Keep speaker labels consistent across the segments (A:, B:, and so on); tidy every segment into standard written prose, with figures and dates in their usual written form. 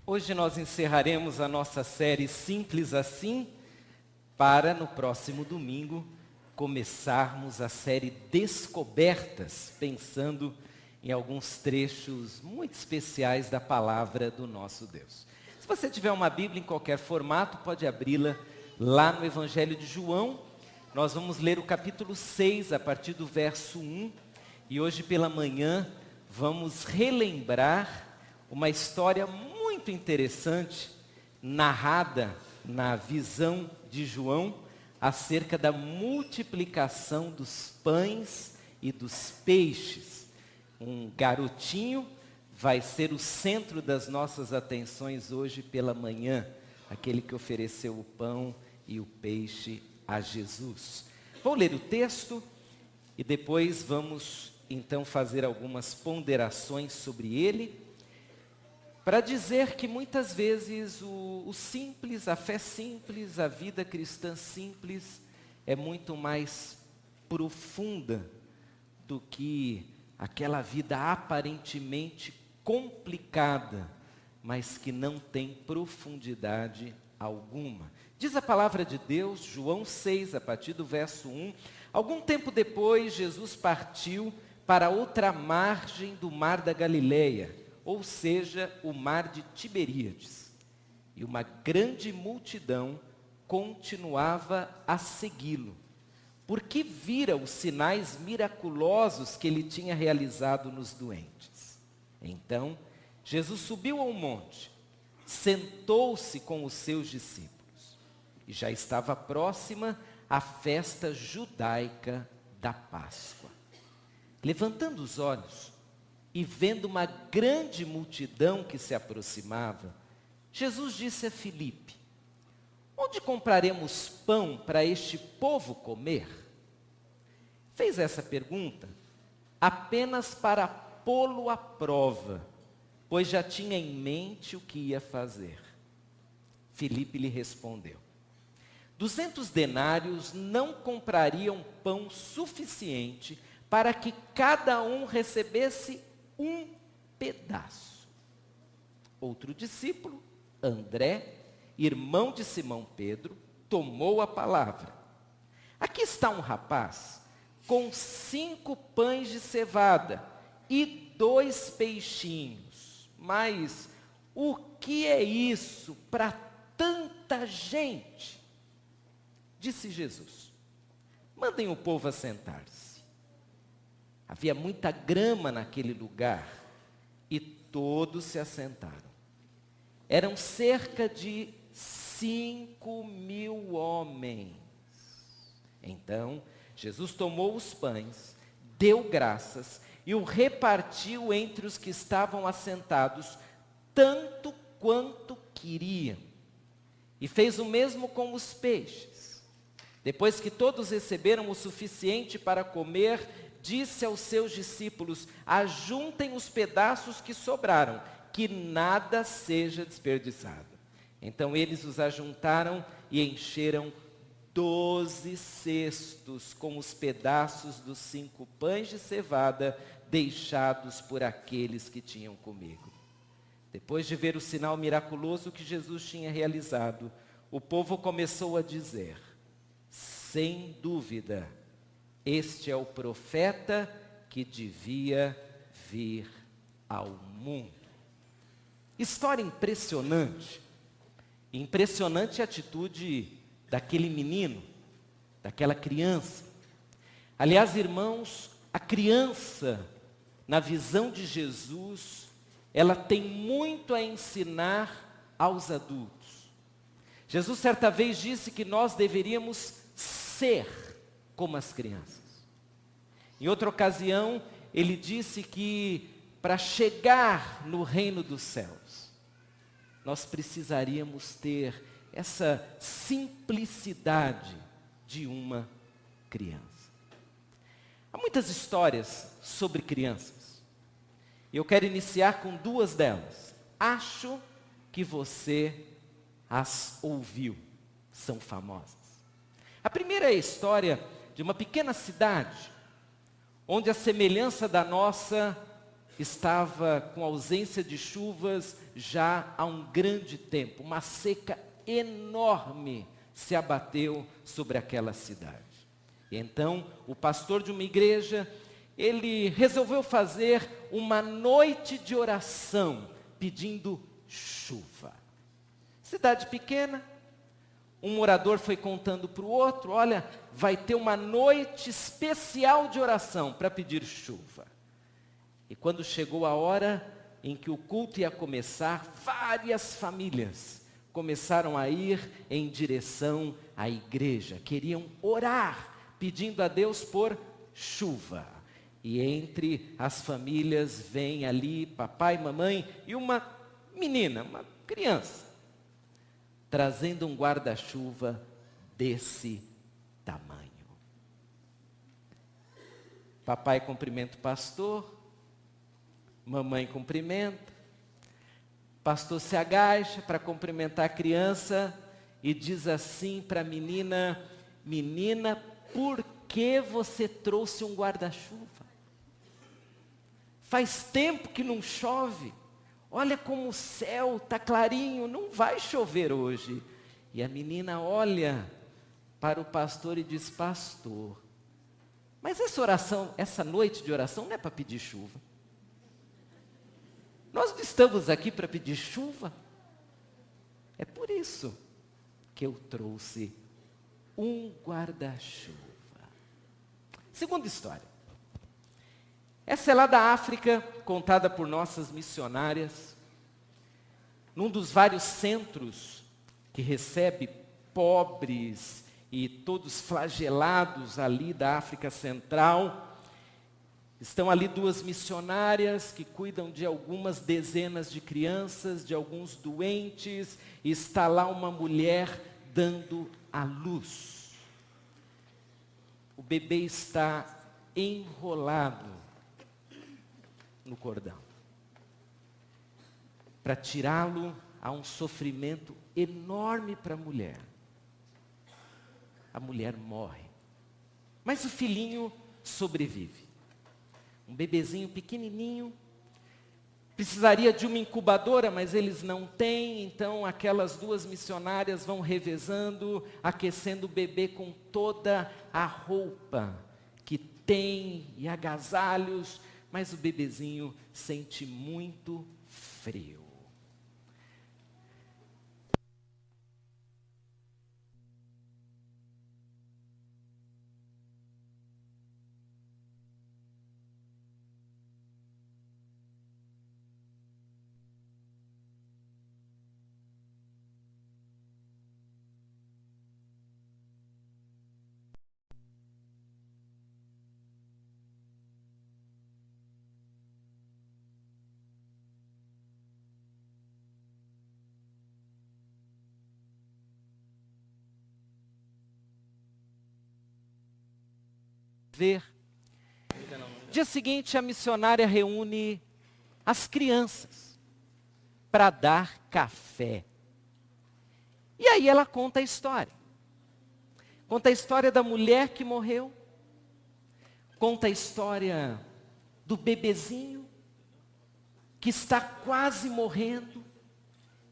A: Hoje nós encerraremos a nossa série Simples Assim, para no próximo domingo começarmos a série Descobertas, pensando em alguns trechos muito especiais da palavra do nosso Deus. Se você tiver uma Bíblia em qualquer formato, pode abri-la lá no Evangelho de João. Nós vamos ler o capítulo 6, a partir do verso 1, e hoje pela manhã vamos relembrar uma história muito interessante, narrada na visão de João, acerca da multiplicação dos pães e dos peixes. Um garotinho vai ser o centro das nossas atenções hoje pela manhã, aquele que ofereceu o pão e o peixe a Jesus. Vou ler o texto e depois vamos então fazer algumas ponderações sobre ele, para dizer que muitas vezes o simples, a fé simples, a vida cristã simples é muito mais profunda do que aquela vida aparentemente complicada, mas que não tem profundidade alguma. Diz a palavra de Deus, João 6, a partir do verso 1, algum tempo depois Jesus partiu para outra margem do mar da Galileia, ou seja, o mar de Tiberíades. E uma grande multidão continuava a segui-lo, porque vira os sinais miraculosos que ele tinha realizado nos doentes. Então, Jesus subiu ao monte, sentou-se com os seus discípulos, e já estava próxima a festa judaica da Páscoa. Levantando os olhos, e vendo uma grande multidão que se aproximava, Jesus disse a Filipe: onde compraremos pão para este povo comer? Fez essa pergunta apenas para pô-lo à prova, pois já tinha em mente o que ia fazer. Filipe lhe respondeu: 200 denários não comprariam pão suficiente para que cada um recebesse um pedaço. Outro discípulo, André, irmão de Simão Pedro, tomou a palavra. Aqui está um rapaz com 5 pães de cevada e 2 peixinhos. Mas o que é isso para tanta gente? Disse Jesus: mandem o povo assentar-se. Havia muita grama naquele lugar e todos se assentaram. Eram cerca de 5.000 homens. Então, Jesus tomou os pães, deu graças e o repartiu entre os que estavam assentados, tanto quanto queriam. E fez o mesmo com os peixes. Depois que todos receberam o suficiente para comer, disse aos seus discípulos: ajuntem os pedaços que sobraram, que nada seja desperdiçado. Então eles os ajuntaram e encheram 12 cestos com os pedaços dos 5 pães de cevada deixados por aqueles que tinham comigo. Depois de ver o sinal miraculoso que Jesus tinha realizado, o povo começou a dizer: sem dúvida, este é o profeta que devia vir ao mundo. História impressionante. Impressionante a atitude daquele menino, daquela criança. Aliás, irmãos, a criança, na visão de Jesus, ela tem muito a ensinar aos adultos. Jesus certa vez disse que nós deveríamos ser como as crianças. Em outra ocasião, ele disse que para chegar no reino dos céus, nós precisaríamos ter essa simplicidade de uma criança. Há muitas histórias sobre crianças. Eu quero iniciar com 2 delas. Acho que você as ouviu, são famosas. A primeira é a história de uma pequena cidade, onde a semelhança da nossa estava com ausência de chuvas já há um grande tempo. Uma seca enorme se abateu sobre aquela cidade. E então, o pastor de uma igreja, ele resolveu fazer uma noite de oração, pedindo chuva. Cidade pequena, um morador foi contando para o outro, olha, vai ter uma noite especial de oração para pedir chuva. E quando chegou a hora em que o culto ia começar, várias famílias começaram a ir em direção à igreja. Queriam orar, pedindo a Deus por chuva. E entre as famílias vem ali papai, mamãe e uma menina, uma criança, trazendo um guarda-chuva desse tamanho. Papai cumprimenta o pastor, mamãe cumprimenta, pastor se agacha para cumprimentar a criança e diz assim para a menina: menina, por que você trouxe um guarda-chuva? Faz tempo que não chove, olha como o céu está clarinho, não vai chover hoje. E a menina olha para o pastor e diz: pastor, mas essa oração, essa noite de oração não é para pedir chuva. Nós não estamos aqui para pedir chuva. É por isso que eu trouxe um guarda-chuva. Segunda história. Essa é lá da África, contada por nossas missionárias, num dos vários centros que recebe pobres e todos flagelados ali da África Central. Estão ali duas missionárias que cuidam de algumas dezenas de crianças, de alguns doentes, e está lá uma mulher dando à luz. O bebê está enrolado no cordão. Para tirá-lo, há um sofrimento enorme para a mulher. A mulher morre, mas o filhinho sobrevive. Um bebezinho pequenininho, precisaria de uma incubadora, mas eles não têm, então aquelas duas missionárias vão revezando, aquecendo o bebê com toda a roupa que tem e agasalhos, mas o bebezinho sente muito frio. Ver. Dia seguinte, a missionária reúne as crianças para dar café. E aí ela conta a história. Conta a história da mulher que morreu. Conta a história do bebezinho que está quase morrendo,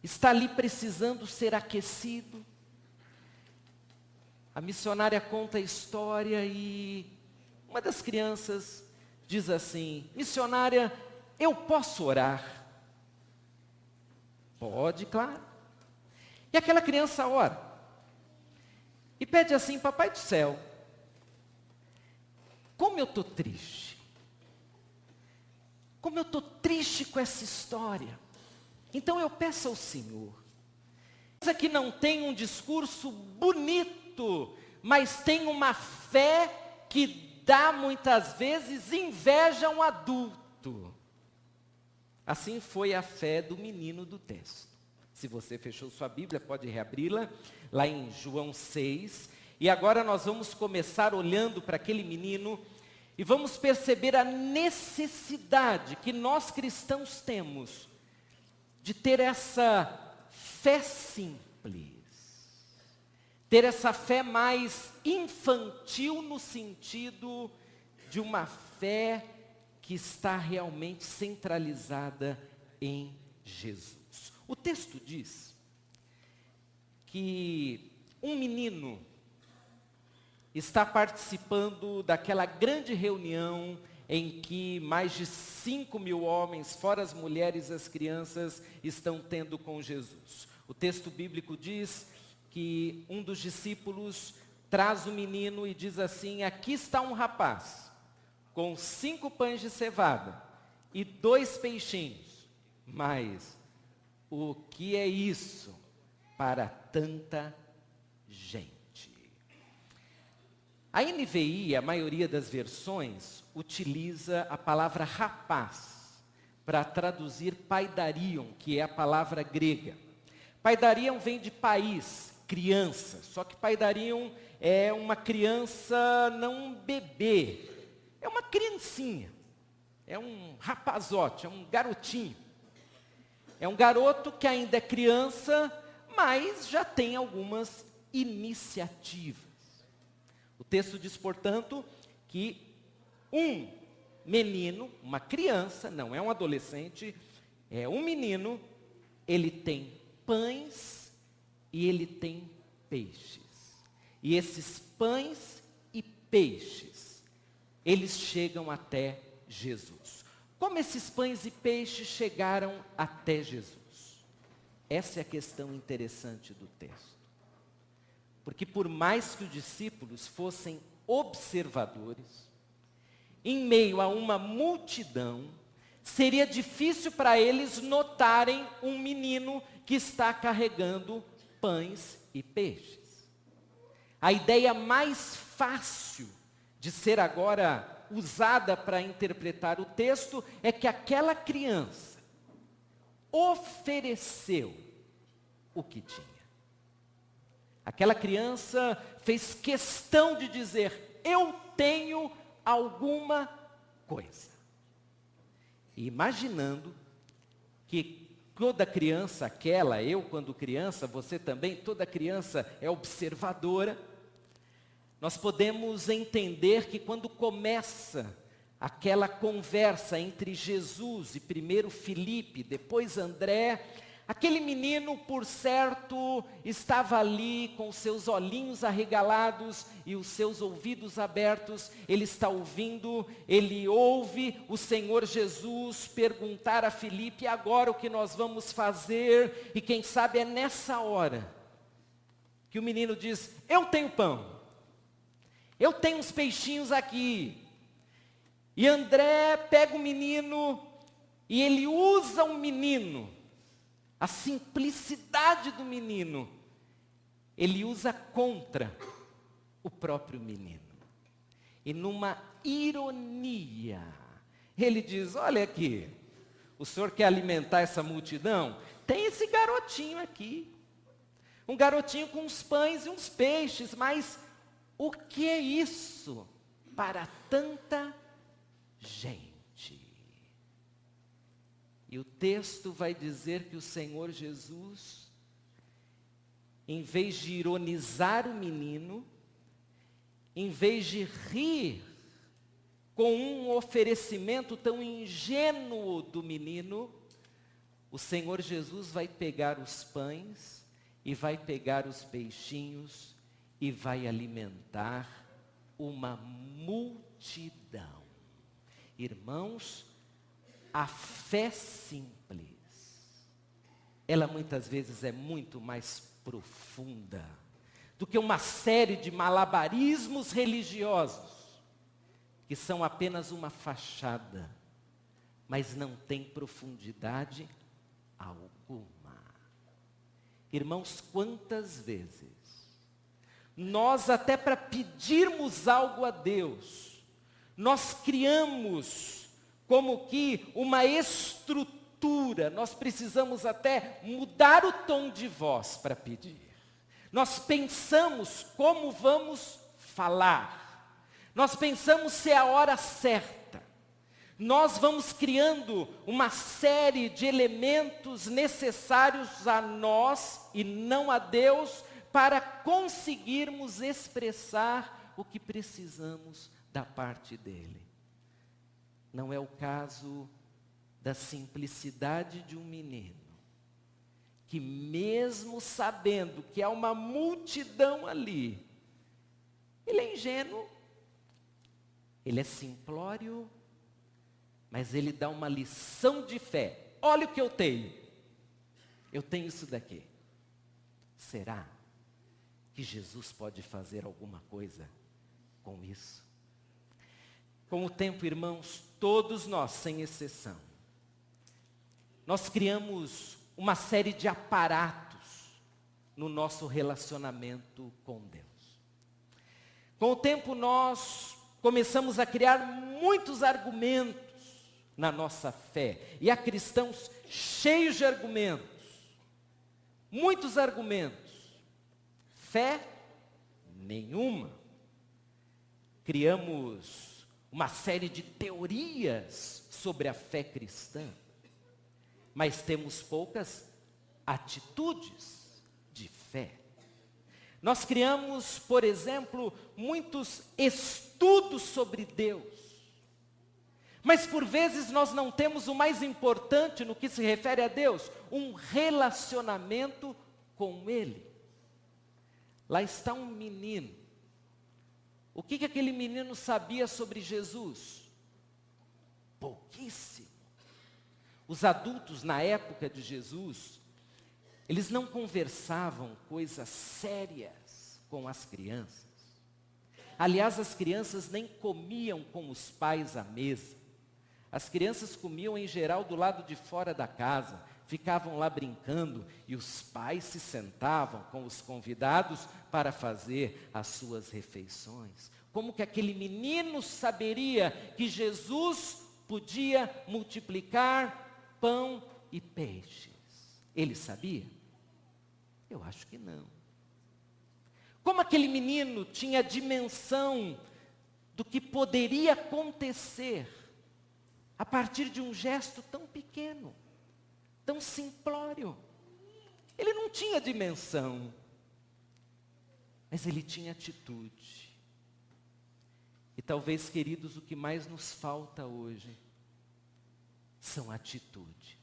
A: está ali precisando ser aquecido. A missionária conta a história e uma das crianças diz assim: missionária, eu posso orar? Pode, claro. E aquela criança ora e pede assim: papai do céu, como eu estou triste. Como eu estou triste com essa história. Então eu peço ao Senhor. Essa que não tem um discurso bonito, mas tem uma fé que dá muitas vezes inveja a um adulto. Assim foi a fé do menino do texto. Se você fechou sua Bíblia, pode reabri-la, lá em João 6. E agora nós vamos começar olhando para aquele menino e vamos perceber a necessidade que nós cristãos temos de ter essa fé simples. Ter essa fé mais infantil no sentido de uma fé que está realmente centralizada em Jesus. O texto diz que um menino está participando daquela grande reunião em que mais de 5.000 homens, fora as mulheres e as crianças, estão tendo com Jesus. O texto bíblico diz que um dos discípulos traz o menino e diz assim: aqui está um rapaz com 5 pães de cevada e 2 peixinhos, mas o que é isso para tanta gente? A NVI, a maioria das versões, utiliza a palavra rapaz para traduzir paidarion, que é a palavra grega. Paidarion vem de país, criança, só que paidarion é uma criança, não um bebê, é uma criancinha, é um rapazote, é um garotinho. É um garoto que ainda é criança, mas já tem algumas iniciativas. O texto diz, portanto, que um menino, uma criança, não é um adolescente, é um menino, ele tem pães e ele tem peixes. E esses pães e peixes, eles chegam até Jesus. Como esses pães e peixes chegaram até Jesus? Essa é a questão interessante do texto. Porque por mais que os discípulos fossem observadores, em meio a uma multidão, seria difícil para eles notarem um menino que está carregando pães e peixes. A ideia mais fácil de ser agora usada para interpretar o texto é que aquela criança ofereceu o que tinha. Aquela criança fez questão de dizer: eu tenho alguma coisa. E imaginando que toda criança, eu quando criança, você também, toda criança é observadora, nós podemos entender que quando começa aquela conversa entre Jesus e primeiro Filipe, depois André, aquele menino, por certo, estava ali com seus olhinhos arregalados e os seus ouvidos abertos. Ele está ouvindo, ele ouve o Senhor Jesus perguntar a Filipe: agora o que nós vamos fazer? E quem sabe é nessa hora que o menino diz: eu tenho pão, eu tenho uns peixinhos aqui. E André pega o menino e ele usa o menino, a simplicidade do menino, ele usa contra o próprio menino. E numa ironia, ele diz: olha aqui, o senhor quer alimentar essa multidão? Tem esse garotinho aqui, um garotinho com uns pães e uns peixes, mas o que é isso para tanta gente? E o texto vai dizer que o Senhor Jesus, em vez de ironizar o menino, em vez de rir com um oferecimento tão ingênuo do menino, o Senhor Jesus vai pegar os pães e vai pegar os peixinhos e vai alimentar uma multidão. Irmãos, a fé simples, ela muitas vezes é muito mais profunda do que uma série de malabarismos religiosos, que são apenas uma fachada, mas não tem profundidade alguma. Irmãos, quantas vezes nós, até para pedirmos algo a Deus, nós criamos como que uma estrutura, nós precisamos até mudar o tom de voz para pedir. Nós pensamos como vamos falar, nós pensamos se é a hora certa, nós vamos criando uma série de elementos necessários a nós e não a Deus, para conseguirmos expressar o que precisamos da parte dele. Não é o caso da simplicidade de um menino, que mesmo sabendo que há uma multidão ali, ele é ingênuo, ele é simplório, mas ele dá uma lição de fé. Olha o que eu tenho isso daqui. Será que Jesus pode fazer alguma coisa com isso? Com o tempo, irmãos, todos nós, sem exceção, nós criamos uma série de aparatos no nosso relacionamento com Deus. Com o tempo, nós começamos a criar muitos argumentos na nossa fé. E há cristãos cheios de argumentos, muitos argumentos. Fé nenhuma. Criamos uma série de teorias sobre a fé cristã, mas temos poucas atitudes de fé. Nós criamos, por exemplo, muitos estudos sobre Deus, mas por vezes nós não temos o mais importante no que se refere a Deus, um relacionamento com Ele. Lá está um menino. O que aquele menino sabia sobre Jesus? Pouquíssimo. Os adultos na época de Jesus, eles não conversavam coisas sérias com as crianças. Aliás, as crianças nem comiam com os pais à mesa. As crianças comiam em geral do lado de fora da casa, ficavam lá brincando e os pais se sentavam com os convidados para fazer as suas refeições. Como que aquele menino saberia que Jesus podia multiplicar pão e peixes? Ele sabia? Eu acho que não. Como aquele menino tinha dimensão do que poderia acontecer a partir de um gesto tão pequeno, tão simplório? Ele não tinha dimensão, mas ele tinha atitude. E talvez, queridos, o que mais nos falta hoje são atitudes.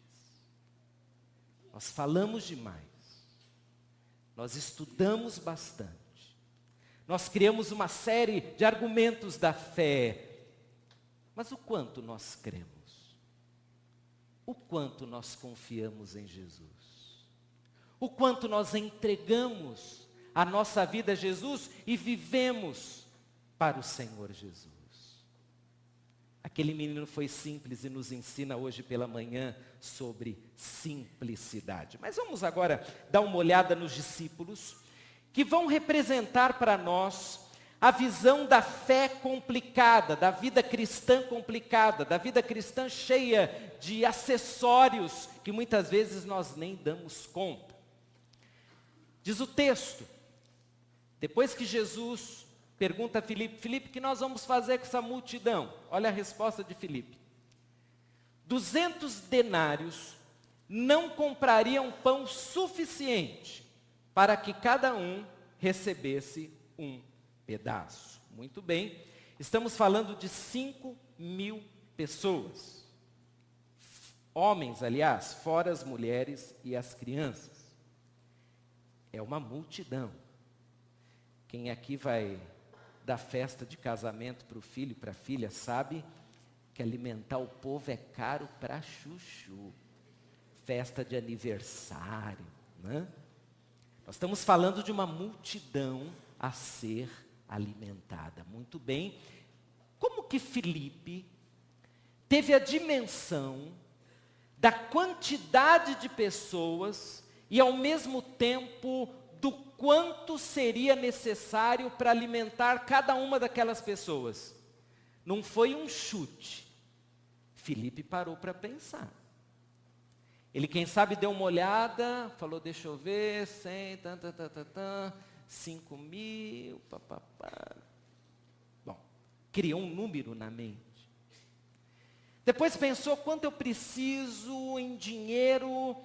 A: Nós falamos demais, nós estudamos bastante, nós criamos uma série de argumentos da fé, mas o quanto nós cremos? O quanto nós confiamos em Jesus? O quanto nós entregamos a nossa vida a Jesus e vivemos para o Senhor Jesus? Aquele menino foi simples e nos ensina hoje pela manhã sobre simplicidade. Mas vamos agora dar uma olhada nos discípulos, que vão representar para nós a visão da fé complicada, da vida cristã complicada, da vida cristã cheia de acessórios que muitas vezes nós nem damos conta. Diz o texto, depois que Jesus pergunta a Filipe, Filipe, o que nós vamos fazer com essa multidão? Olha a resposta de Filipe. 200 denários não comprariam pão suficiente para que cada um recebesse um pedaço. Muito bem, estamos falando de 5.000 pessoas. Homens, aliás, fora as mulheres e as crianças. É uma multidão. Quem aqui vai dar festa de casamento para o filho e para a filha sabe que alimentar o povo é caro para chuchu. Festa de aniversário, né? Nós estamos falando de uma multidão a ser alimentada. Muito bem. Como que Filipe teve a dimensão da quantidade de pessoas e ao mesmo tempo do quanto seria necessário para alimentar cada uma daquelas pessoas? Não foi um chute. Filipe parou para pensar. Ele, quem sabe, deu uma olhada, falou, deixa eu ver, 100, 5.000, papapá. Bom, criou um número na mente. Depois pensou, quanto eu preciso em dinheiro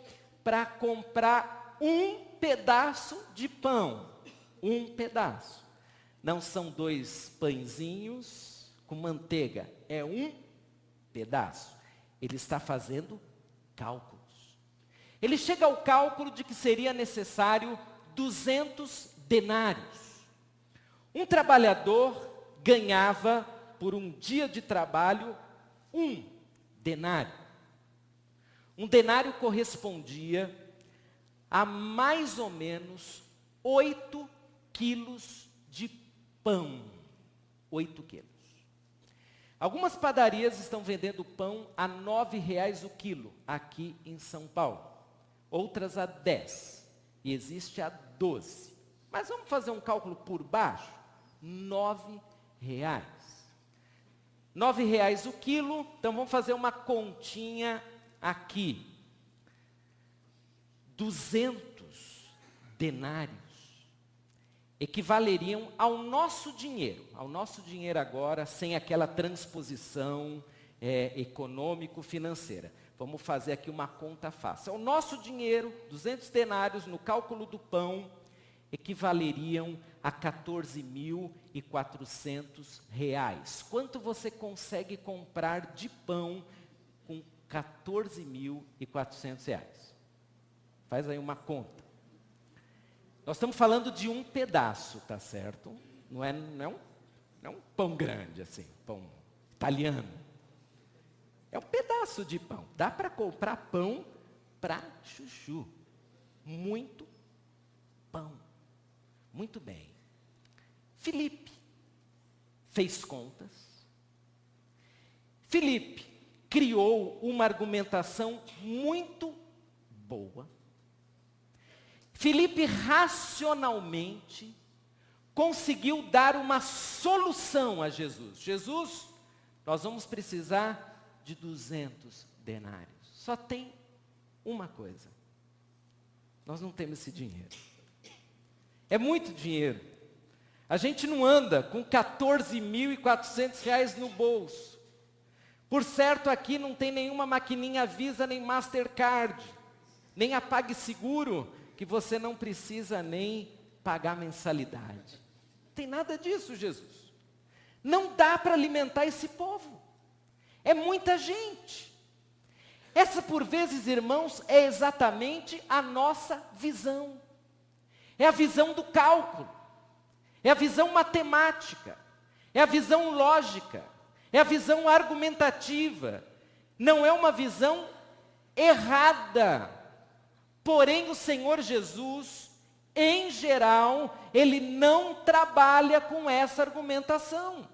A: para comprar um pedaço de pão? Um pedaço. Não são 2 pãezinhos com manteiga, é um pedaço. Ele está fazendo cálculos. Ele chega ao cálculo de que seria necessário 200 denários. Um trabalhador ganhava, por um dia de trabalho, 1 denário. Um denário correspondia a mais ou menos 8 quilos de pão. 8 quilos. Algumas padarias estão vendendo pão a R$ 9,00 o quilo, aqui em São Paulo. Outras a 10. E existe a 12. Mas vamos fazer um cálculo por baixo? R$ 9,00. R$ 9,00 o quilo, então vamos fazer uma continha aqui. 200 denários equivaleriam ao nosso dinheiro agora, sem aquela transposição econômico-financeira. Vamos fazer aqui uma conta fácil. O nosso dinheiro, 200 denários no cálculo do pão, equivaleriam a R$ 14.400. Quanto você consegue comprar de pão com R$ 14.400? Faz aí uma conta. Nós estamos falando de um pedaço, tá certo? Não é um pão grande assim, pão italiano. É um pedaço de pão. Dá para comprar pão para chuchu. Muito pão. Muito bem. Filipe fez contas. Filipe criou uma argumentação muito boa. Filipe racionalmente conseguiu dar uma solução a Jesus. Jesus, nós vamos precisar de 200 denários. Só tem uma coisa. Nós não temos esse dinheiro. É muito dinheiro. A gente não anda com R$ 14.400 no bolso. Por certo, aqui não tem nenhuma maquininha Visa, nem Mastercard, nem a PagSeguro, que você não precisa nem pagar mensalidade. Não tem nada disso, Jesus. Não dá para alimentar esse povo. É muita gente. Essa, por vezes, irmãos, é exatamente a nossa visão. É a visão do cálculo. É a visão matemática. É a visão lógica. É a visão argumentativa. Não é uma visão errada. Porém, o Senhor Jesus, em geral, Ele não trabalha com essa argumentação.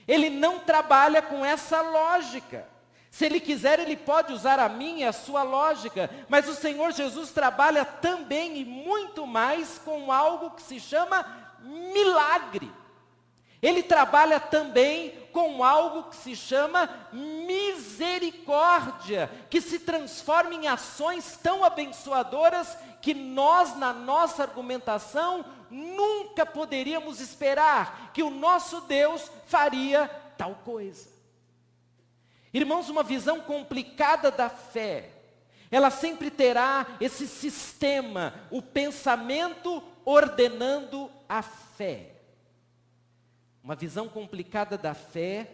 A: Ele não trabalha com essa lógica. Se Ele quiser, Ele pode usar a minha e a sua lógica, mas o Senhor Jesus trabalha também e muito mais com algo que se chama milagre. Ele trabalha também com algo que se chama misericórdia, que se transforma em ações tão abençoadoras que nós, na nossa argumentação, nunca poderíamos esperar que o nosso Deus faria tal coisa. Irmãos, uma visão complicada da fé, ela sempre terá esse sistema, o pensamento ordenando a fé. Uma visão complicada da fé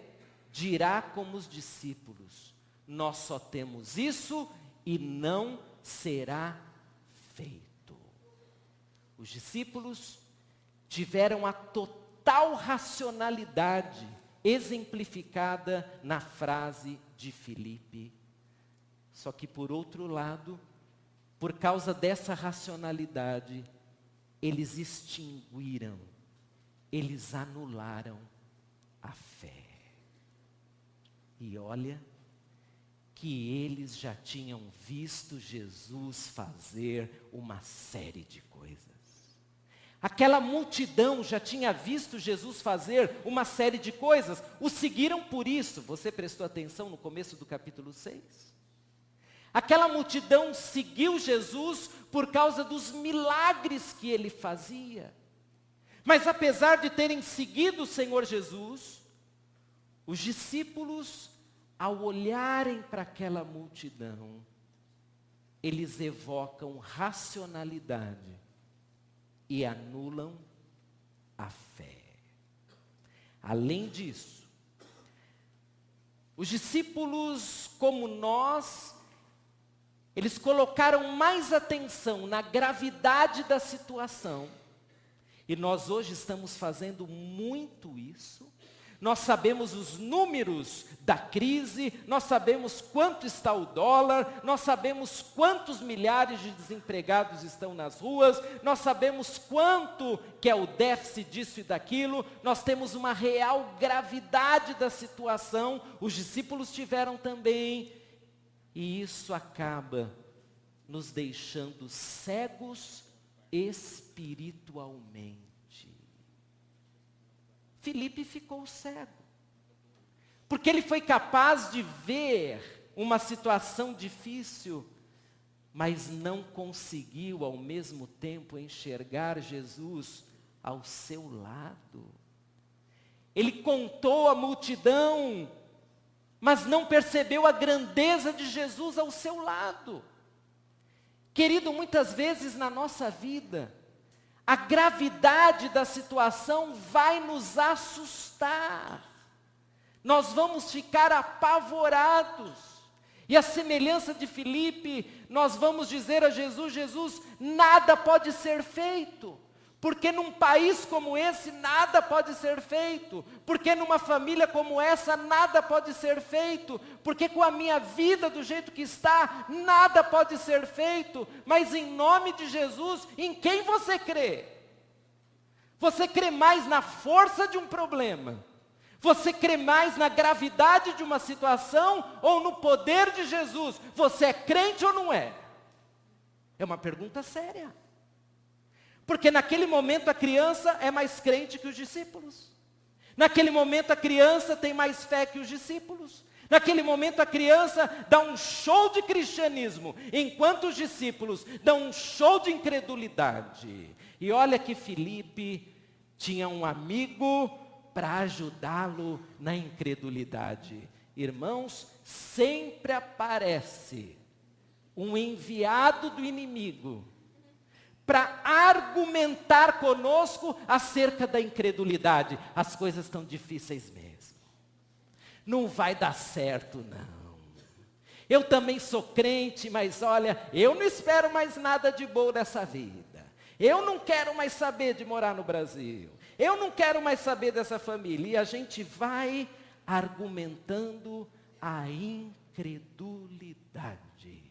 A: dirá como os discípulos: nós só temos isso e não será feito. Os discípulos tiveram a total racionalidade exemplificada na frase de Filipe. Só que, por outro lado, por causa dessa racionalidade, eles extinguiram, eles anularam a fé. E olha que eles já tinham visto Jesus fazer uma série de coisas. Aquela multidão já tinha visto Jesus fazer uma série de coisas, o seguiram por isso. Você prestou atenção no começo do capítulo 6? Aquela multidão seguiu Jesus por causa dos milagres que ele fazia. Mas apesar de terem seguido o Senhor Jesus, os discípulos, ao olharem para aquela multidão, eles evocam racionalidade e anulam a fé. Além disso, Os discípulos, como nós, eles colocaram mais atenção na gravidade da situação. E nós hoje estamos fazendo muito isso. Nós sabemos os números da crise, nós sabemos quanto está o dólar, nós sabemos quantos milhares de desempregados estão nas ruas, nós sabemos quanto que é o déficit disso e daquilo, nós temos uma real gravidade da situação, os discípulos tiveram também, e isso acaba nos deixando cegos espiritualmente. Filipe ficou cego, porque ele foi capaz de ver uma situação difícil, mas não conseguiu ao mesmo tempo enxergar Jesus ao seu lado. Ele contou a multidão, mas não percebeu a grandeza de Jesus ao seu lado. Querido, muitas vezes na nossa vida, a gravidade da situação vai nos assustar. Nós vamos ficar apavorados. E a semelhança de Filipe, nós vamos dizer a Jesus: Jesus, nada pode ser feito. Porque num país como esse, nada pode ser feito. Porque numa família como essa, nada pode ser feito. Porque com a minha vida do jeito que está, nada pode ser feito. Mas em nome de Jesus, em quem você crê? Você crê mais na força de um problema? Você crê mais na gravidade de uma situação ou no poder de Jesus? Você é crente ou não é? É uma pergunta séria. Porque naquele momento a criança é mais crente que os discípulos. Naquele momento a criança tem mais fé que os discípulos. Naquele momento a criança dá um show de cristianismo, enquanto os discípulos dão um show de incredulidade. E olha que Filipe tinha um amigo para ajudá-lo na incredulidade. Irmãos, sempre aparece um enviado do inimigo para argumentar conosco acerca da incredulidade. As coisas estão difíceis mesmo. Não vai dar certo, não. Eu também sou crente, mas olha, eu não espero mais nada de bom dessa vida. Eu não quero mais saber de morar no Brasil. Eu não quero mais saber dessa família. E a gente vai argumentando a incredulidade.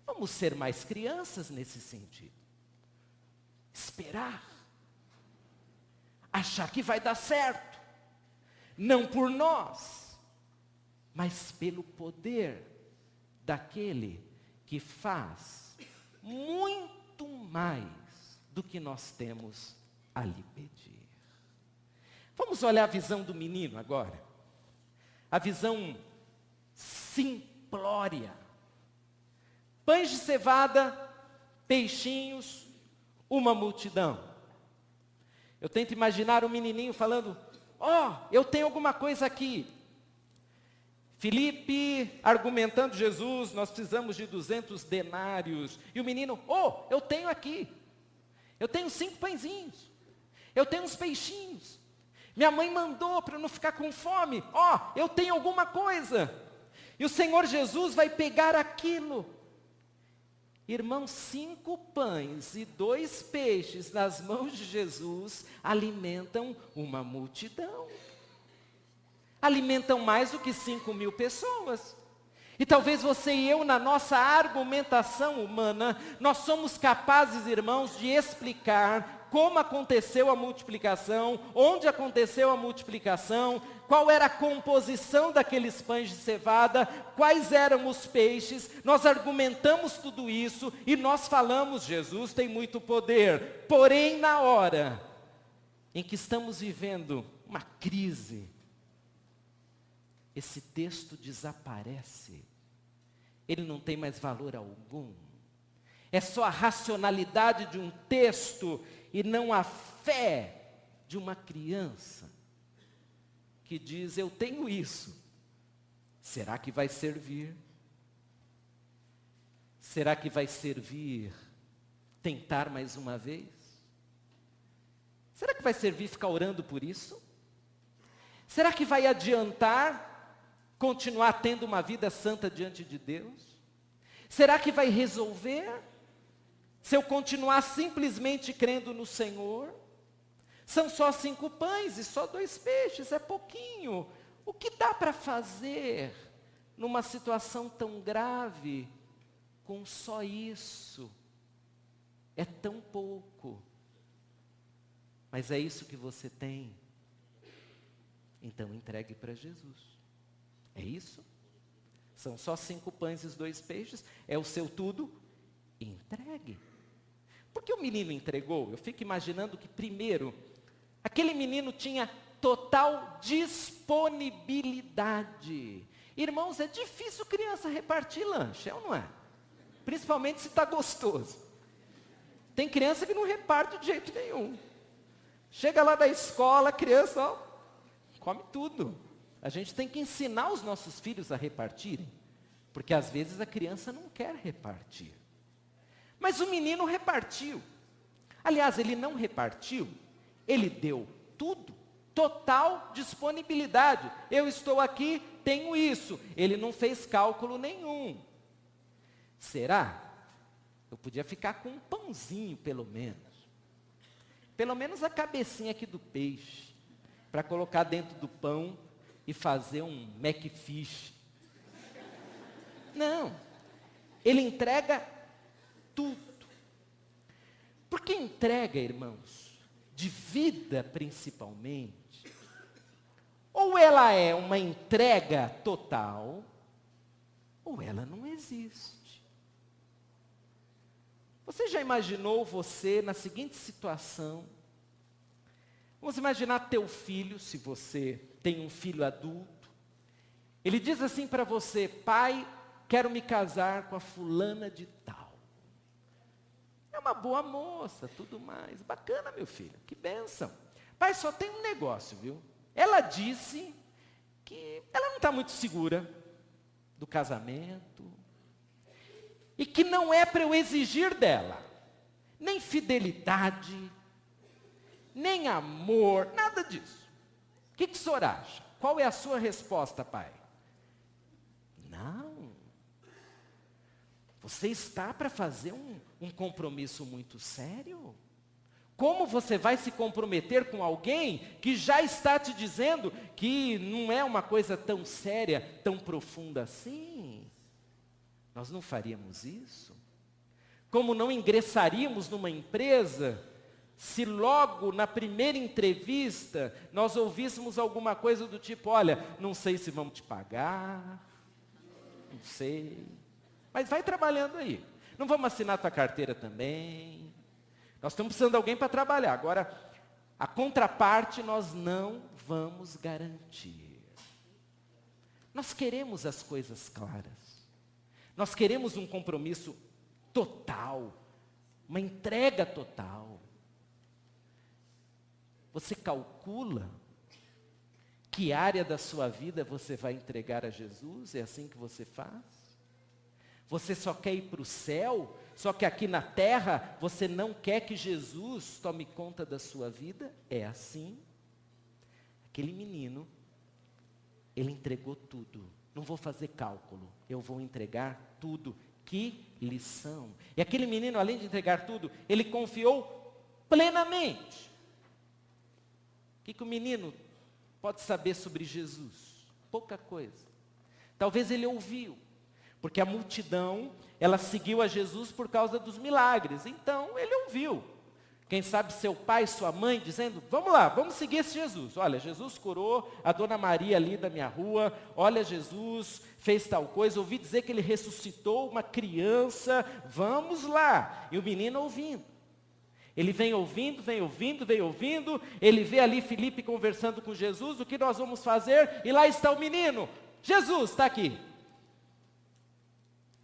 A: Vamos ser mais crianças nesse sentido. Esperar. Achar que vai dar certo. Não por nós, mas pelo poder daquele que faz muito mais do que nós temos a lhe pedir. Vamos olhar a visão do menino agora. A visão simplória. Pães de cevada, peixinhos, uma multidão. Eu tento imaginar o menininho falando: eu tenho alguma coisa aqui. Filipe argumentando Jesus: nós precisamos de 200 denários. E o menino: eu tenho aqui. Eu tenho 5 pãezinhos. Eu tenho uns peixinhos. Minha mãe mandou para eu não ficar com fome. Eu tenho alguma coisa. E o Senhor Jesus vai pegar aquilo. Irmãos, 5 pães e 2 peixes nas mãos de Jesus alimentam uma multidão. Alimentam mais do que 5.000 pessoas. E talvez você e eu, na nossa argumentação humana, nós somos capazes, irmãos, de explicar como aconteceu a multiplicação, onde aconteceu a multiplicação, qual era a composição daqueles pães de cevada, quais eram os peixes. Nós argumentamos tudo isso e nós falamos: Jesus tem muito poder. Porém, na hora em que estamos vivendo uma crise, esse texto desaparece. Ele não tem mais valor algum. É só a racionalidade de um texto e não a fé de uma criança que diz: eu tenho isso. Será que vai servir? Será que vai servir tentar mais uma vez? Será que vai servir ficar orando por isso? Será que vai adiantar continuar tendo uma vida santa diante de Deus? Será que vai resolver se eu continuar simplesmente crendo no Senhor? São só 5 pães e só 2 peixes, é pouquinho. O que dá para fazer numa situação tão grave com só isso? É tão pouco. Mas é isso que você tem. Então entregue para Jesus. É isso? São só 5 pães e 2 peixes? É o seu tudo? Entregue. Porque o menino entregou? Eu fico imaginando que primeiro, aquele menino tinha total disponibilidade. Irmãos, é difícil criança repartir lanche, é ou não é? Principalmente se está gostoso. Tem criança que não reparte de jeito nenhum. Chega lá da escola, a criança, ó, come tudo. A gente tem que ensinar os nossos filhos a repartirem, porque às vezes a criança não quer repartir. Mas o menino repartiu. Aliás, ele não repartiu, ele deu tudo, total disponibilidade. Eu estou aqui, tenho isso. Ele não fez cálculo nenhum. Será? Eu podia ficar com um pãozinho, pelo menos. Pelo menos a cabecinha aqui do peixe, para colocar dentro do pão e fazer um Macfish. Não, ele entrega tudo. Porque entrega, irmãos, de vida principalmente, ou ela é uma entrega total, ou ela não existe. Você já imaginou você na seguinte situação? Vamos imaginar teu filho, se você tem um filho adulto. Ele diz assim para você: pai, quero me casar com a fulana de tal. É uma boa moça, tudo mais. Bacana, meu filho, que bênção. Pai, só tem um negócio, viu? Ela disse que ela não está muito segura do casamento. E que não é para eu exigir dela nem fidelidade, nem amor, nada disso. O que o senhor acha? Qual é a sua resposta, pai? Não. Você está para fazer um compromisso muito sério? Como você vai se comprometer com alguém que já está te dizendo que não é uma coisa tão séria, tão profunda assim? Nós não faríamos isso? Como não ingressaríamos numa empresa se logo na primeira entrevista nós ouvíssemos alguma coisa do tipo: olha, não sei se vamos te pagar, não sei, mas vai trabalhando aí. Não vamos assinar tua carteira também. Nós estamos precisando de alguém para trabalhar. Agora, a contraparte nós não vamos garantir. Nós queremos as coisas claras. Nós queremos um compromisso total, uma entrega total. Você calcula que área da sua vida você vai entregar a Jesus? É assim que você faz? Você só quer ir para o céu, só que aqui na terra você não quer que Jesus tome conta da sua vida? É assim? Aquele menino, ele entregou tudo. Não vou fazer cálculo, eu vou entregar tudo. Que lição! E aquele menino, além de entregar tudo, ele confiou plenamente. O que o menino pode saber sobre Jesus? Pouca coisa. Talvez ele ouviu, porque a multidão, ela seguiu a Jesus por causa dos milagres. Então, ele ouviu. Quem sabe seu pai, sua mãe, dizendo: vamos lá, vamos seguir esse Jesus. Olha, Jesus curou a dona Maria ali da minha rua. Olha, Jesus fez tal coisa. Ouvi dizer que ele ressuscitou uma criança. Vamos lá. E o menino ouvindo. Ele vem ouvindo, vem ouvindo, vem ouvindo. Ele vê ali Filipe conversando com Jesus. O que nós vamos fazer? E lá está o menino. Jesus está aqui.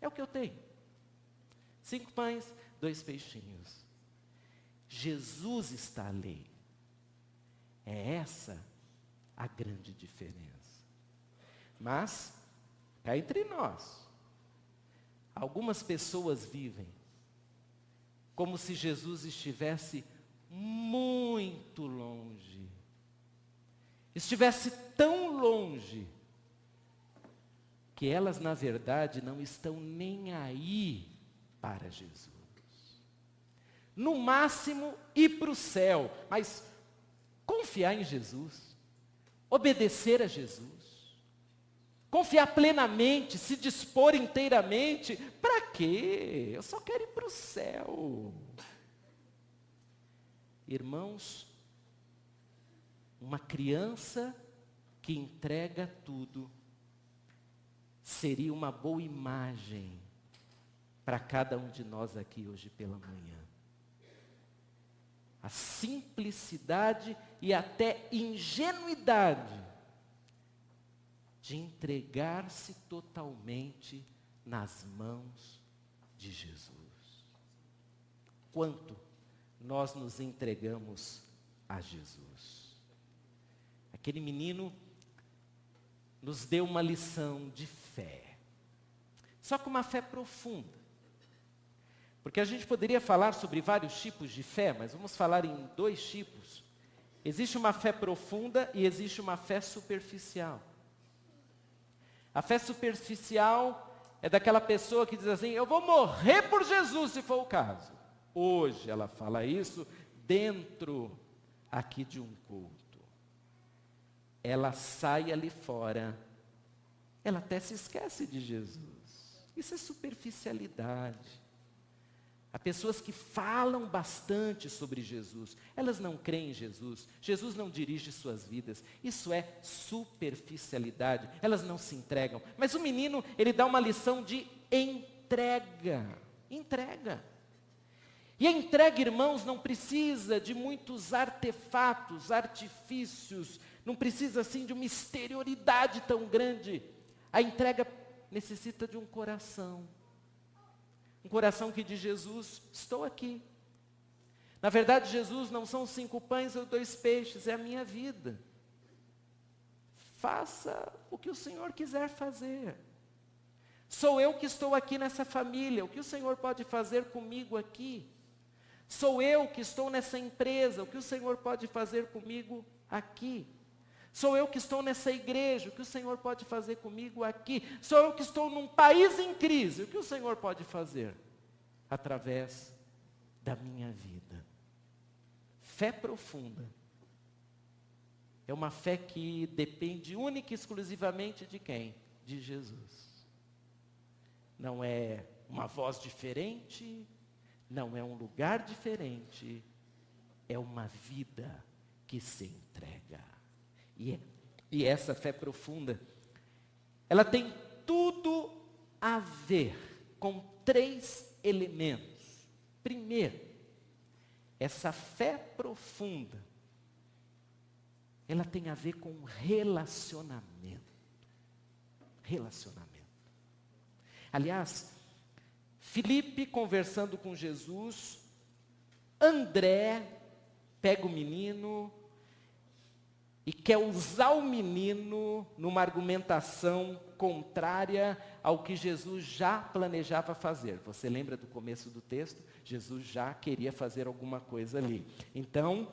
A: É o que eu tenho. 5 pães, 2 peixinhos. Jesus está ali. É essa a grande diferença. Mas, cá entre nós, algumas pessoas vivem como se Jesus estivesse muito longe. Estivesse tão longe que elas, na verdade, não estão nem aí para Jesus. No máximo, ir para o céu, mas confiar em Jesus, obedecer a Jesus, confiar plenamente, se dispor inteiramente, para quê? Eu só quero ir para o céu. Irmãos, uma criança que entrega tudo seria uma boa imagem para cada um de nós aqui hoje pela manhã. A simplicidade e até ingenuidade de entregar-se totalmente nas mãos de Jesus. Quanto nós nos entregamos a Jesus? Aquele menino nos deu uma lição de fé, só que uma fé profunda. Porque a gente poderia falar sobre vários tipos de fé, mas vamos falar em 2 tipos. Existe uma fé profunda e existe uma fé superficial. A fé superficial é daquela pessoa que diz assim: eu vou morrer por Jesus se for o caso. Hoje ela fala isso dentro aqui de um culto. Ela sai ali fora, ela até se esquece de Jesus. Isso é superficialidade. Há pessoas que falam bastante sobre Jesus, elas não creem em Jesus, Jesus não dirige suas vidas, isso é superficialidade, elas não se entregam. Mas o menino, ele dá uma lição de entrega. E a entrega, irmãos, não precisa de muitos artefatos, artifícios, não precisa assim de uma exterioridade tão grande. A entrega necessita de um coração. Um coração que diz: Jesus, estou aqui. Na verdade, Jesus, não são 5 pães ou 2 peixes, é a minha vida. Faça o que o Senhor quiser fazer. Sou eu que estou aqui nessa família, o que o Senhor pode fazer comigo aqui? Sou eu que estou nessa empresa, o que o Senhor pode fazer comigo aqui? Sou eu que estou nessa igreja, o que o Senhor pode fazer comigo aqui? Sou eu que estou num país em crise, o que o Senhor pode fazer através da minha vida? Fé profunda é uma fé que depende única e exclusivamente de quem? De Jesus. Não é uma voz diferente, não é um lugar diferente, é uma vida que se entrega. E essa fé profunda, ela tem tudo a ver com 3 elementos. Primeiro, essa fé profunda, ela tem a ver com relacionamento. Aliás, Filipe conversando com Jesus, André pega o menino e quer usar o menino numa argumentação contrária ao que Jesus já planejava fazer. Você lembra do começo do texto? Jesus já queria fazer alguma coisa ali. Então,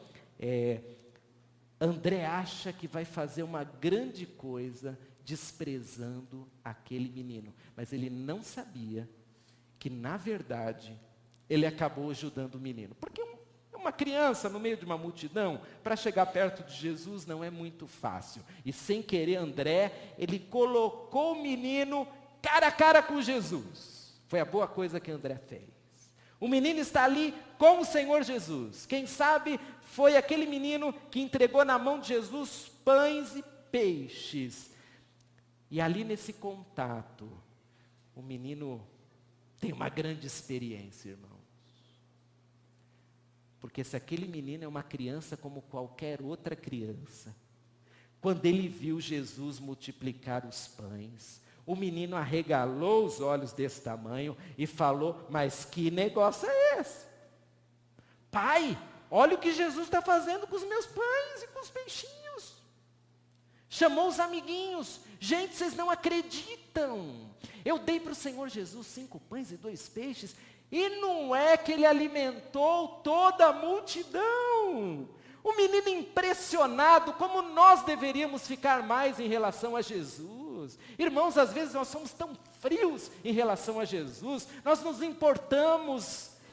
A: André acha que vai fazer uma grande coisa desprezando aquele menino. Mas ele não sabia que, na verdade, ele acabou ajudando o menino. Porque uma criança no meio de uma multidão, para chegar perto de Jesus não é muito fácil. E sem querer, André, ele colocou o menino cara a cara com Jesus. Foi a boa coisa que André fez. O menino está ali com o Senhor Jesus. Quem sabe foi aquele menino que entregou na mão de Jesus pães e peixes. E ali nesse contato, o menino tem uma grande experiência, irmão. Porque se aquele menino é uma criança como qualquer outra criança, quando ele viu Jesus multiplicar os pães, o menino arregalou os olhos desse tamanho e falou: mas que negócio é esse? Pai, olha o que Jesus está fazendo com os meus pães e com os peixinhos. Chamou os amiguinhos: gente, vocês não acreditam. Eu dei para o Senhor Jesus 5 pães e 2 peixes, e não é que ele alimentou toda a multidão. O menino impressionado, como nós deveríamos ficar mais em relação a Jesus. Jesus. Irmãos, às vezes nós somos tão frios em relação a Jesus, nós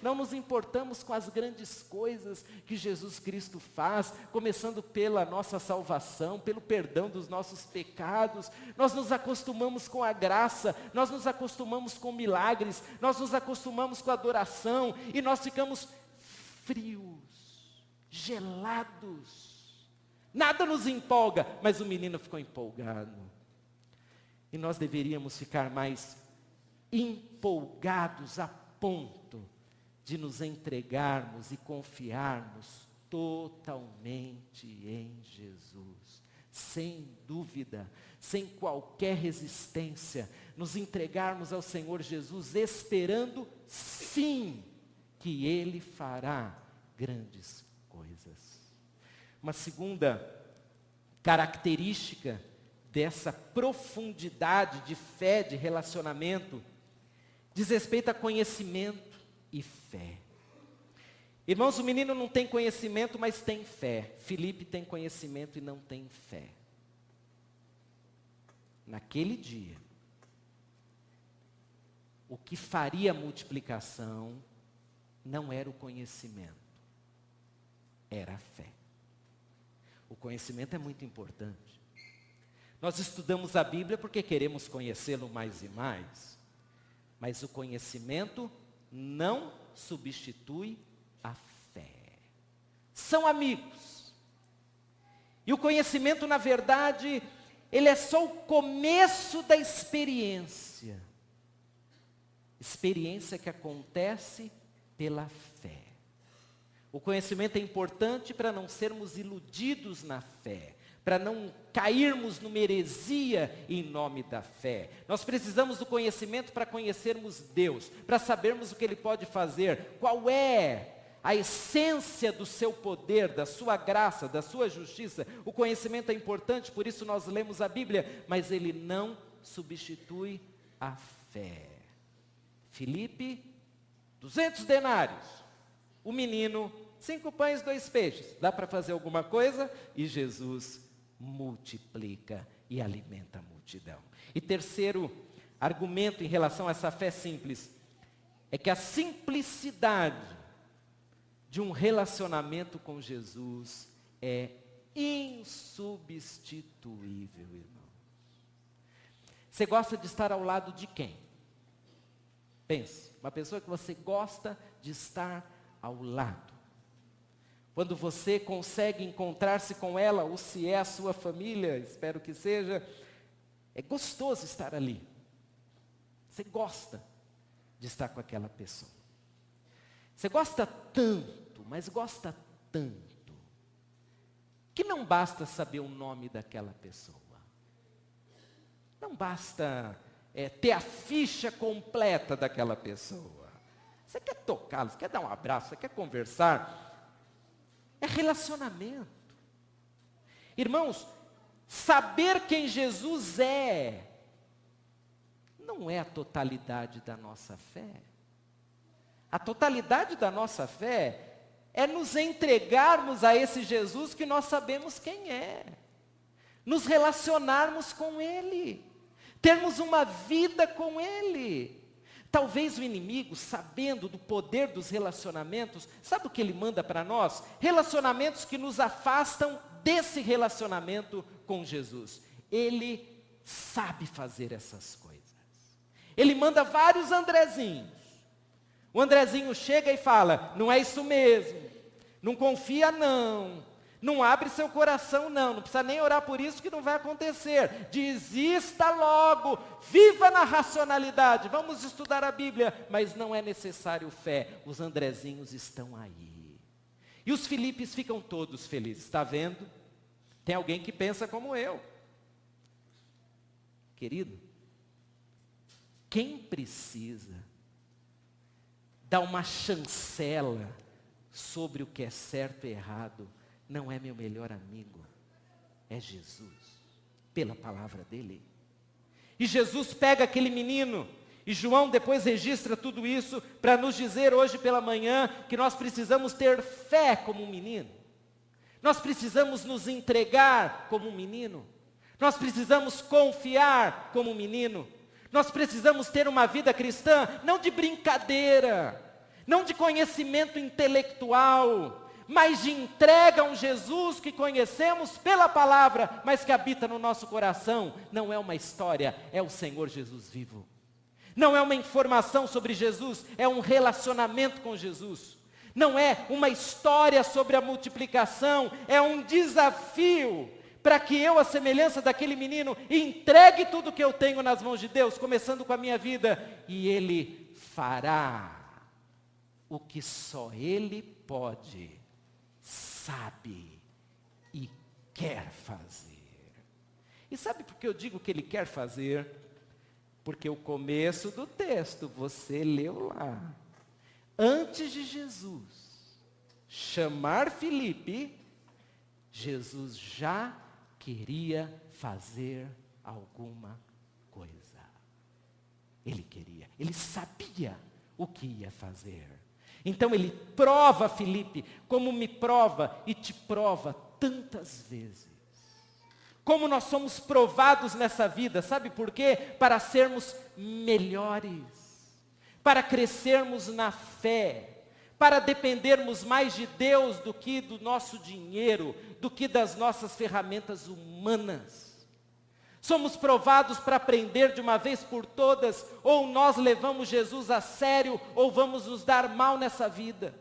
A: não nos importamos com as grandes coisas que Jesus Cristo faz, começando pela nossa salvação, pelo perdão dos nossos pecados. Nós nos acostumamos com a graça, nós nos acostumamos com milagres, nós nos acostumamos com a adoração, e nós ficamos frios, gelados. Nada nos empolga, mas o menino ficou empolgado. E nós deveríamos ficar mais empolgados a ponto de nos entregarmos e confiarmos totalmente em Jesus, sem dúvida, sem qualquer resistência, nos entregarmos ao Senhor Jesus, esperando sim que Ele fará grandes coisas. Uma segunda característica dessa profundidade de fé, de relacionamento, diz respeito a conhecimento e fé. Irmãos, o menino não tem conhecimento, mas tem fé. Filipe tem conhecimento e não tem fé. Naquele dia, o que faria a multiplicação não era o conhecimento, era a fé. O conhecimento é muito importante. Nós estudamos a Bíblia porque queremos conhecê-lo mais e mais, mas o conhecimento não substitui a fé. São amigos. E o conhecimento, na verdade, ele é só o começo da experiência. Experiência que acontece pela fé. O conhecimento é importante para não sermos iludidos na fé, para não cairmos numa heresia em nome da fé. Nós precisamos do conhecimento para conhecermos Deus, para sabermos o que Ele pode fazer, qual é a essência do seu poder, da sua graça, da sua justiça. O conhecimento é importante, por isso nós lemos a Bíblia, mas ele não substitui a fé. Filipe, 200 denários. O menino, 5 pães, 2 peixes. Dá para fazer alguma coisa? E Jesus multiplica e alimenta a multidão. E terceiro argumento em relação a essa fé simples, é que a simplicidade de um relacionamento com Jesus é insubstituível, irmão. Você gosta de estar ao lado de quem? Pense, uma pessoa que você gosta de estar ao lado. Quando você consegue encontrar-se com ela, ou se é a sua família, espero que seja, é gostoso estar ali. Você gosta de estar com aquela pessoa. Você gosta tanto, mas gosta tanto, que não basta saber o nome daquela pessoa. Não basta ter a ficha completa daquela pessoa. Você quer tocá-lo, você quer dar um abraço, você quer conversar. É relacionamento. Irmãos, saber quem Jesus não é a totalidade da nossa fé. A totalidade da nossa fé é nos entregarmos a esse Jesus que nós sabemos quem é. Nos relacionarmos com Ele. Termos uma vida com Ele. Talvez o inimigo, sabendo do poder dos relacionamentos, sabe o que ele manda para nós? Relacionamentos que nos afastam desse relacionamento com Jesus. Ele sabe fazer essas coisas. Ele manda vários Andrezinhos. O Andrezinho chega e fala, não é isso mesmo, não confia não, não abre seu coração não precisa nem orar por isso que não vai acontecer, desista logo, viva na racionalidade, vamos estudar a Bíblia, mas não é necessário fé. Os Andrezinhos estão aí, e os Filipes ficam todos felizes, está vendo? Tem alguém que pensa como eu. Querido, quem precisa dar uma chancela sobre o que é certo e errado, não é meu melhor amigo, é Jesus, pela palavra dele. E Jesus pega aquele menino, e João depois registra tudo isso, para nos dizer hoje pela manhã, que nós precisamos ter fé como um menino, nós precisamos nos entregar como um menino, Nós precisamos confiar como menino. Nós precisamos ter uma vida cristã, não de brincadeira, não de conhecimento intelectual, mas de entrega a um Jesus que conhecemos pela palavra, mas que habita no nosso coração. Não é uma história, é o Senhor Jesus vivo. Não é uma informação sobre Jesus, é um relacionamento com Jesus. Não é uma história sobre a multiplicação, é um desafio para que eu, à semelhança daquele menino, entregue tudo que eu tenho nas mãos de Deus, começando com a minha vida, e Ele fará o que só Ele pode, sabe e quer fazer. E sabe por que eu digo que Ele quer fazer? Porque o começo do texto, você leu lá. Antes de Jesus chamar Filipe, Jesus já queria fazer alguma coisa. Ele queria, ele sabia o que ia fazer. Então ele prova Filipe, como me prova e te prova tantas vezes. Como nós somos provados nessa vida, sabe por quê? Para sermos melhores, para crescermos na fé, para dependermos mais de Deus do que do nosso dinheiro, do que das nossas ferramentas humanas. Somos provados para aprender de uma vez por todas, ou nós levamos Jesus a sério, ou vamos nos dar mal nessa vida.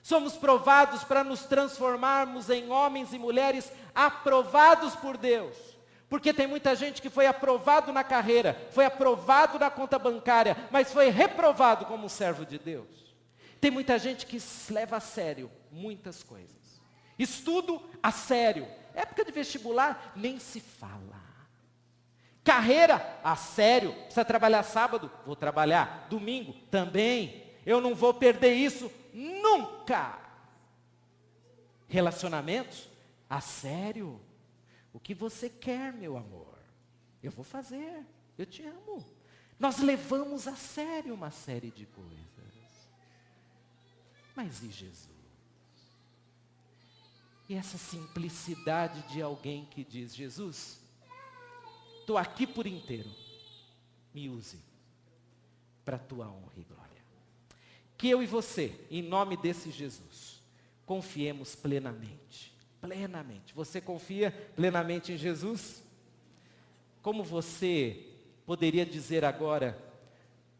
A: Somos provados para nos transformarmos em homens e mulheres aprovados por Deus. Porque tem muita gente que foi aprovado na carreira, foi aprovado na conta bancária, mas foi reprovado como servo de Deus. Tem muita gente que leva a sério muitas coisas. Estudo a sério. Época de vestibular, nem se fala. Carreira, a sério. Precisa trabalhar sábado? Vou trabalhar. Domingo? Também. Eu não vou perder isso nunca. Relacionamentos? A sério. O que você quer, meu amor? Eu vou fazer. Eu te amo. Nós levamos a sério uma série de coisas. Mas e Jesus? E essa simplicidade de alguém que diz: Jesus, estou aqui por inteiro, me use para a tua honra e glória. Que eu e você, em nome desse Jesus, confiemos plenamente. Plenamente. Você confia plenamente em Jesus? Como você poderia dizer agora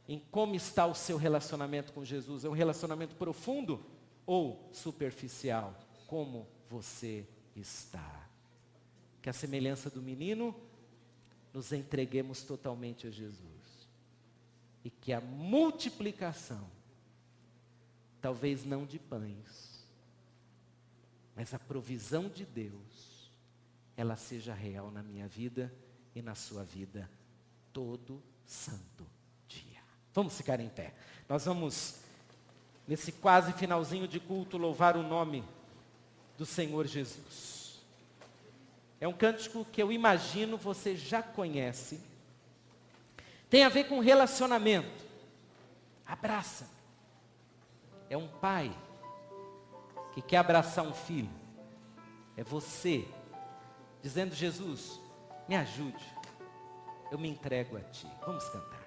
A: em como está o seu relacionamento com Jesus? É um relacionamento profundo ou superficial? Como você está? Que a semelhança do menino, nos entreguemos totalmente a Jesus. E que a multiplicação, talvez não de pães, mas a provisão de Deus, ela seja real na minha vida e na sua vida todo santo dia. Vamos ficar em pé. Nós vamos, nesse quase finalzinho de culto, louvar o nome do Senhor Jesus. É um cântico que eu imagino você já conhece. Tem a ver com relacionamento. Abraça. É um pai que quer abraçar um filho. É você dizendo: Jesus, me ajude. Eu me entrego a ti. Vamos cantar.